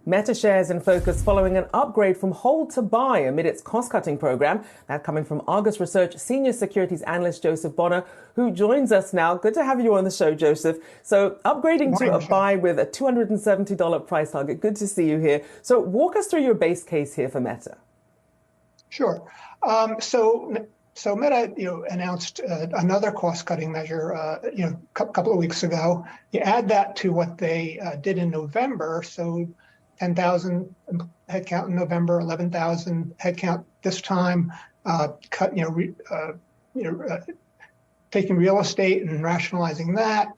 Meta shares in focus following an upgrade from hold to buy amid its cost-cutting program. That coming from Argus Research senior securities analyst Joseph Bonner, who joins us now. Good to have you on the show, Joseph. So upgrading to a buy with a $270 price target. Good to see you here. So walk us through your base case here for Meta. Sure. So Meta, announced another cost-cutting measure, a couple of weeks ago. You add that to what they did in November. So 10,000 headcount in November, 11,000 headcount this time. Taking real estate and rationalizing that,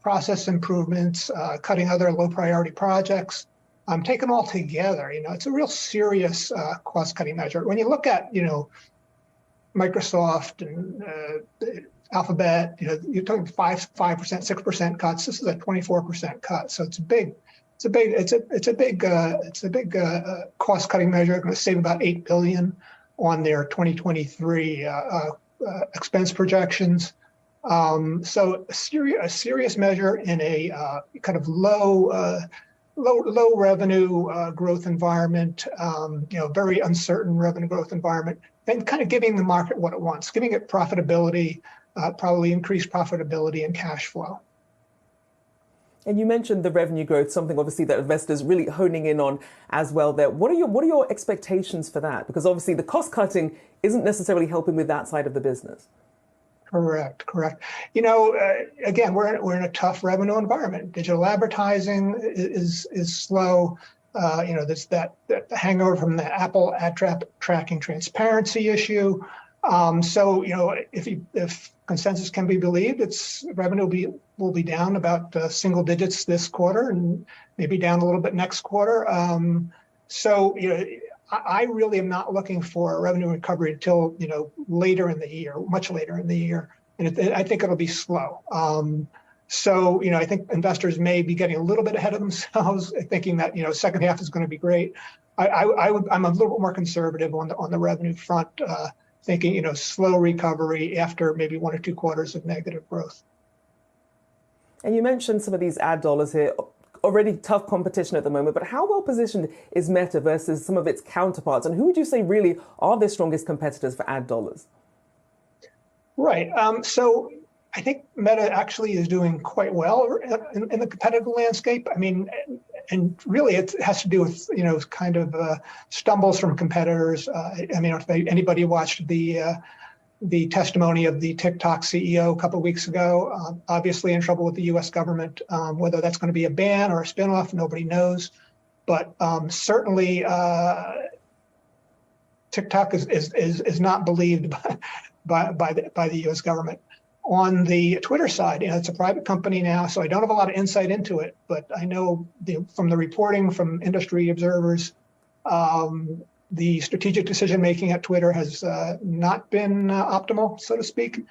process improvements, cutting other low-priority projects. Taken all together, it's a real serious cost-cutting measure. When you look at, Microsoft and Alphabet, you're talking 5%, 6% cuts. This is a 24% cut, so it's a big cost-cutting measure. Going to save about $8 billion on their 2023 expense projections. So a serious measure in a kind of low revenue growth environment, very uncertain revenue growth environment, and kind of giving the market what it wants, giving it profitability, probably increased profitability and cash flow. And you mentioned the revenue growth, something obviously that investors really honing in on as well there. What are your expectations for that? Because obviously the cost cutting isn't necessarily helping with that side of the business. Correct. Again, we're in a tough revenue environment. Digital advertising is slow. There's that hangover from the Apple ad tracking transparency issue. If consensus can be believed, its revenue will be down about single digits this quarter and maybe down a little bit next quarter. I really am not looking for a revenue recovery until later in the year, much later in the year, and I think it'll be slow. I think investors may be getting a little bit ahead of themselves, thinking that second half is going to be great. I'm a little bit more conservative on the revenue front, thinking slow recovery after maybe 1 or 2 quarters of negative growth. And you mentioned some of these ad dollars here. Already tough competition at the moment, but how well positioned is Meta versus some of its counterparts? And who would you say really are the strongest competitors for ad dollars? Right. So I think Meta actually is doing quite well in the competitive landscape. I mean, and really it has to do with, kind of stumbles from competitors. If anybody watched the testimony of the TikTok CEO a couple of weeks ago, obviously in trouble with the U.S. government. Whether that's going to be a ban or a spinoff, nobody knows. But certainly, TikTok is not believed by the U.S. government. On the Twitter side, it's a private company now, so I don't have a lot of insight into it. But I know from the reporting from industry observers, the strategic decision making at Twitter has not been optimal, so to speak.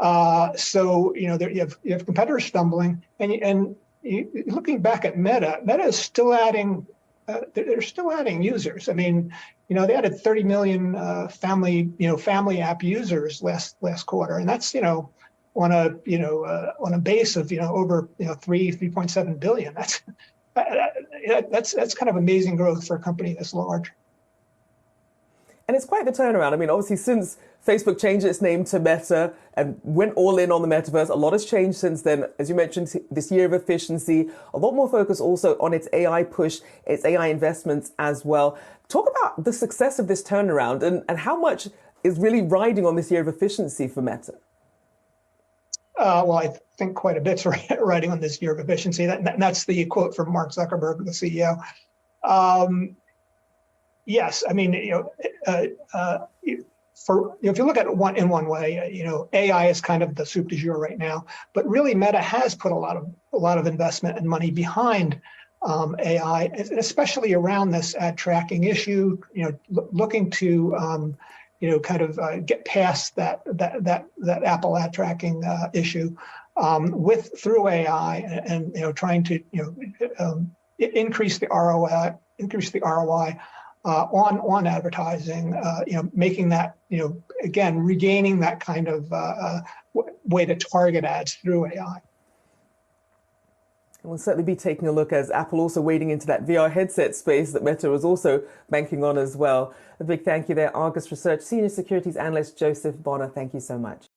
You have competitors stumbling, and looking back at Meta is still adding. They're still adding users. I mean, they added 30 million family app users last quarter, and that's on a base of over 3.7 billion. That's kind of amazing growth for a company this large. And it's quite the turnaround. I mean, obviously, since Facebook changed its name to Meta and went all in on the metaverse, a lot has changed since then. As you mentioned, this year of efficiency, a lot more focus also on its AI push, its AI investments as well. Talk about the success of this turnaround and how much is really riding on this year of efficiency for Meta. Well, I think quite a bit's riding on this year of efficiency. That's the quote from Mark Zuckerberg, the CEO. Yes, I mean, if you look at it in one way, AI is kind of the soup du jour right now. But really, Meta has put a lot of investment and money behind AI, especially around this ad tracking issue. Looking to get past that Apple ad tracking issue through AI, and trying to increase the ROI on advertising, making that again regaining that kind of way to target ads through AI. And we'll certainly be taking a look as Apple also wading into that VR headset space that Meta was also banking on as well. A big thank you there, Argus Research Senior Securities Analyst Joseph Bonner. Thank you so much.